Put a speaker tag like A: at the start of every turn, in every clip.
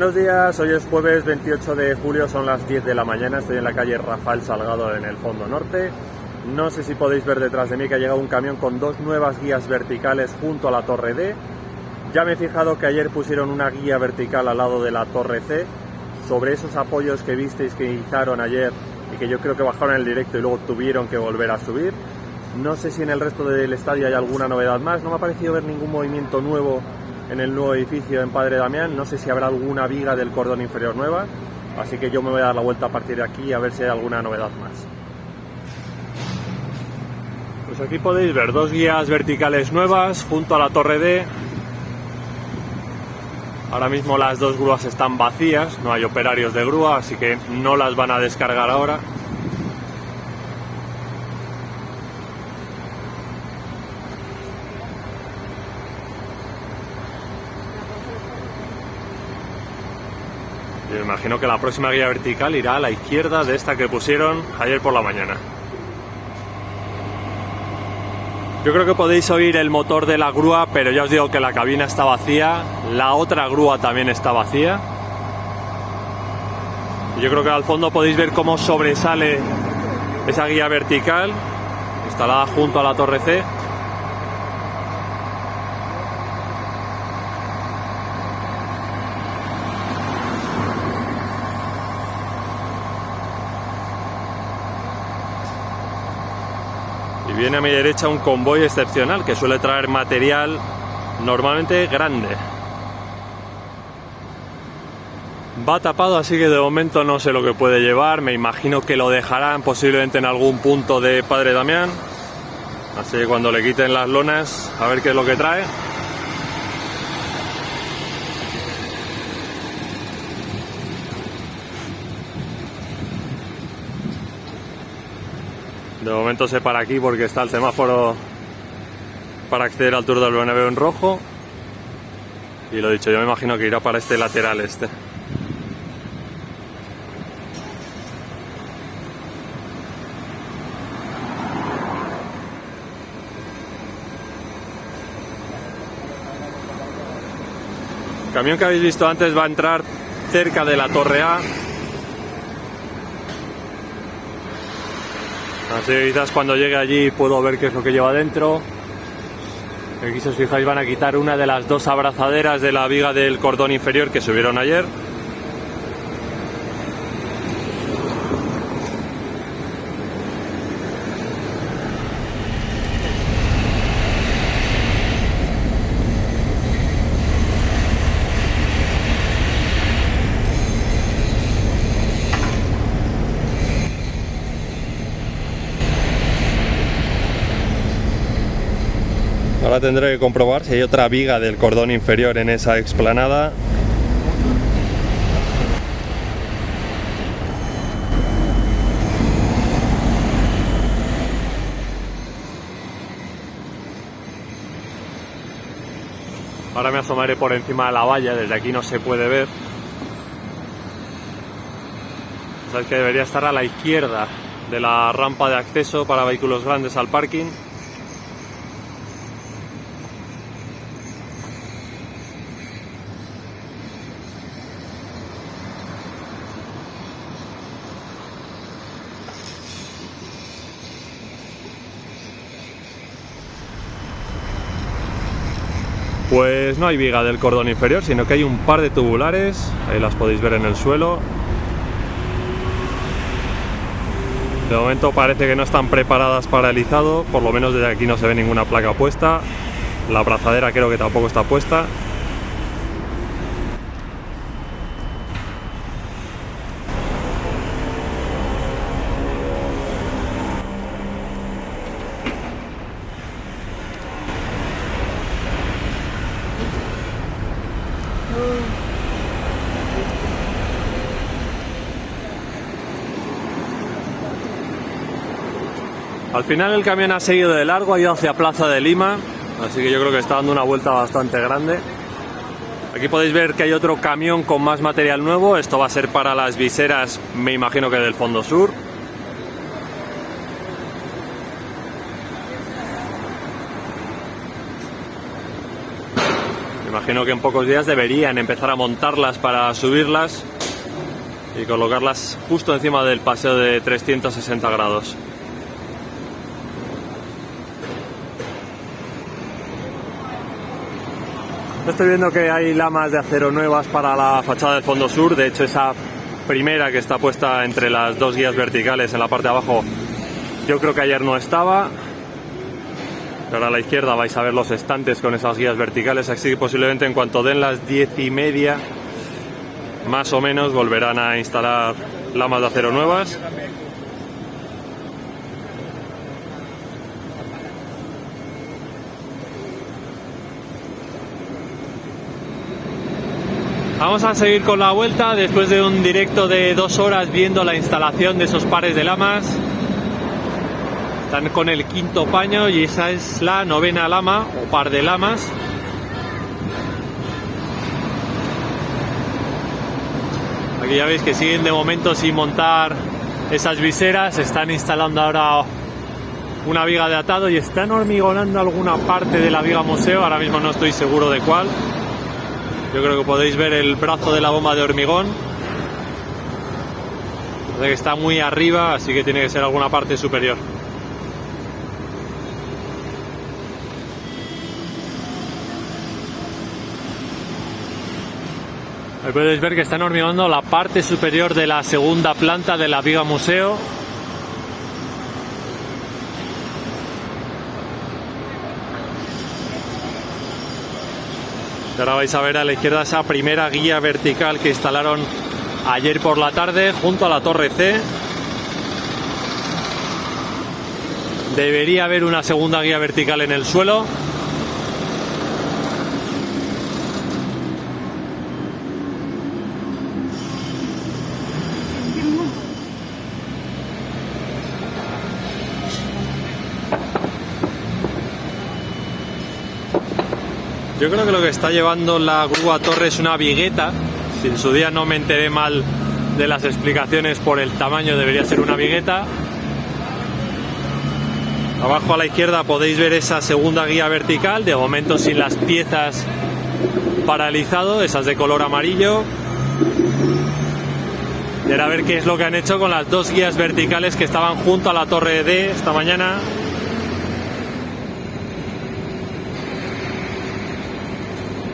A: Buenos días, hoy es jueves 28 de julio, son las 10 de la mañana, estoy en la calle Rafael Salgado en el Fondo Norte. No sé si podéis ver detrás de mí que ha llegado un camión con dos nuevas guías verticales junto a la Torre D. Ya me he fijado que ayer pusieron una guía vertical al lado de la Torre C. Sobre esos apoyos que visteis que izaron ayer y que yo creo que bajaron en el directo y luego tuvieron que volver a subir. No sé si en el resto del estadio hay alguna novedad más, no me ha parecido ver ningún movimiento nuevo en el nuevo edificio en Padre Damián, no sé si habrá alguna viga del cordón inferior nueva, así que yo me voy a dar la vuelta a partir de aquí a ver si hay alguna novedad más. Pues aquí podéis ver dos guías verticales nuevas junto a la Torre D. Ahora mismo las dos grúas están vacías, no hay operarios de grúa, así que no las van a descargar ahora. Yo me imagino que la próxima guía vertical irá a la izquierda de esta que pusieron ayer por la mañana. Yo creo que podéis oír el motor de la grúa, pero ya os digo que la cabina está vacía, la otra grúa también está vacía. Y yo creo que al fondo podéis ver cómo sobresale esa guía vertical instalada junto a la Torre C. Y viene a mi derecha un convoy excepcional que suele traer material normalmente grande. Va tapado, así que de momento no sé lo que puede llevar. Me imagino que lo dejarán posiblemente en algún punto de Padre Damián. Así que cuando le quiten las lonas, a ver qué es lo que trae. De momento se para aquí porque está el semáforo para acceder al Tour del Bernabéu en rojo. Y lo dicho, yo me imagino que irá para este lateral este. El camión que habéis visto antes va a entrar cerca de la Torre A. Así que quizás cuando llegue allí puedo ver qué es lo que lleva dentro. Aquí, si os fijáis, van a quitar una de las dos abrazaderas de la viga del cordón inferior que subieron ayer. Ahora tendré que comprobar si hay otra viga del cordón inferior en esa explanada. Ahora me asomaré por encima de la valla, desde aquí no se puede ver. Sabéis que debería estar a la izquierda de la rampa de acceso para vehículos grandes al parking. Pues no hay viga del cordón inferior, sino que hay un par de tubulares, ahí las podéis ver en el suelo. De momento parece que no están preparadas para el izado, por lo menos desde aquí no se ve ninguna placa puesta. La abrazadera creo que tampoco está puesta. Al final el camión ha seguido de largo, ha ido hacia Plaza de Lima, así que yo creo que está dando una vuelta bastante grande. Aquí podéis ver que hay otro camión con más material nuevo, esto va a ser para las viseras, me imagino que del Fondo Sur. Imagino que en pocos días deberían empezar a montarlas para subirlas y colocarlas justo encima del paseo de 360 grados. Estoy viendo que hay lamas de acero nuevas para la fachada del fondo sur. De hecho, esa primera que está puesta entre las dos guías verticales en la parte de abajo, yo creo que ayer no estaba. Ahora a la izquierda vais a ver los estantes con esas guías verticales, así que posiblemente en cuanto den las 10:30 más o menos volverán a instalar lamas de acero nuevas. Vamos a seguir con la vuelta después de un directo de 2 horas viendo la instalación de esos pares de lamas. Están con el 5.º paño y esa es la 9ª lama o par de lamas. Aquí ya veis que siguen de momento sin montar esas viseras. Están instalando ahora una viga de atado y están hormigonando alguna parte de la viga museo. Ahora mismo no estoy seguro de cuál. Yo creo que podéis ver el brazo de la bomba de hormigón. Parece que está muy arriba, así que tiene que ser alguna parte superior. Ahí podéis ver que están hormigonando la parte superior de la segunda planta de la viga museo. Ahora vais a ver a la izquierda esa primera guía vertical que instalaron ayer por la tarde junto a la torre C. Debería haber una segunda guía vertical en el suelo. Yo creo que lo que está llevando la grúa torre es una vigueta. Si en su día no me enteré mal de las explicaciones por el tamaño, debería ser una vigueta. Abajo a la izquierda podéis ver esa segunda guía vertical, de momento sin las piezas paralizado, esas de color amarillo. Y ahora a ver qué es lo que han hecho con las dos guías verticales que estaban junto a la torre D esta mañana.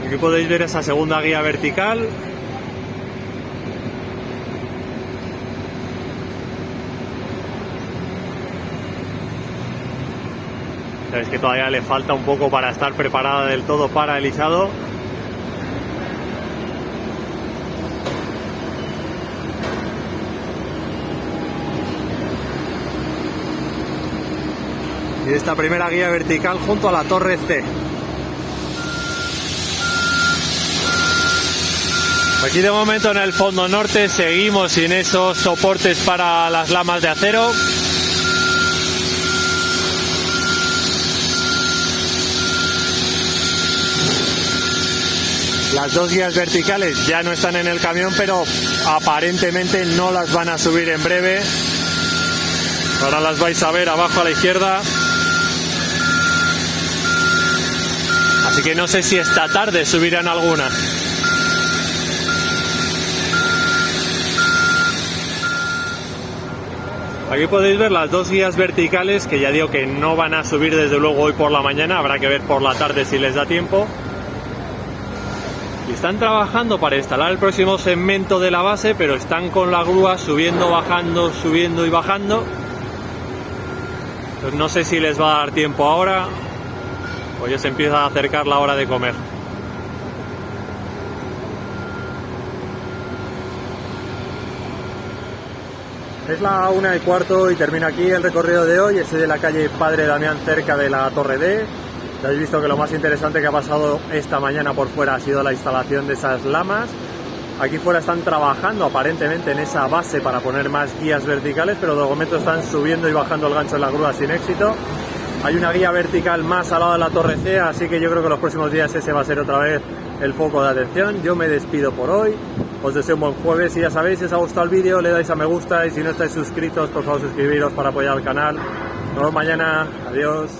A: Aquí podéis ver esa segunda guía vertical. Sabéis que todavía le falta un poco para estar preparada del todo para el izado. Y esta primera guía vertical junto a la torre C. Aquí de momento en el fondo norte seguimos sin esos soportes para las lamas de acero. Las dos guías verticales ya no están en el camión, pero aparentemente no las van a subir en breve. Ahora las vais a ver abajo a la izquierda. Así que no sé si esta tarde subirán algunas. Aquí podéis ver las dos guías verticales que ya digo que no van a subir desde luego hoy por la mañana, habrá que ver por la tarde si les da tiempo. Y están trabajando para instalar el próximo segmento de la base, pero están con la grúa subiendo, bajando, subiendo y bajando. Pues no sé si les va a dar tiempo ahora o ya se empieza a acercar la hora de comer. Es la 1:15 y termina aquí el recorrido de hoy. Estoy de la calle Padre Damián, cerca de la Torre D. Ya habéis visto que lo más interesante que ha pasado esta mañana por fuera ha sido la instalación de esas lamas. Aquí fuera están trabajando aparentemente en esa base para poner más guías verticales, pero de momento están subiendo y bajando el gancho en la grúa sin éxito. Hay una guía vertical más al lado de la Torre C, así que yo creo que los próximos días ese va a ser otra vez el foco de atención. Yo me despido por hoy. Os deseo un buen jueves y ya sabéis, si os ha gustado el vídeo le dais a me gusta y si no estáis suscritos, por favor suscribiros para apoyar al canal. Nos vemos mañana, adiós.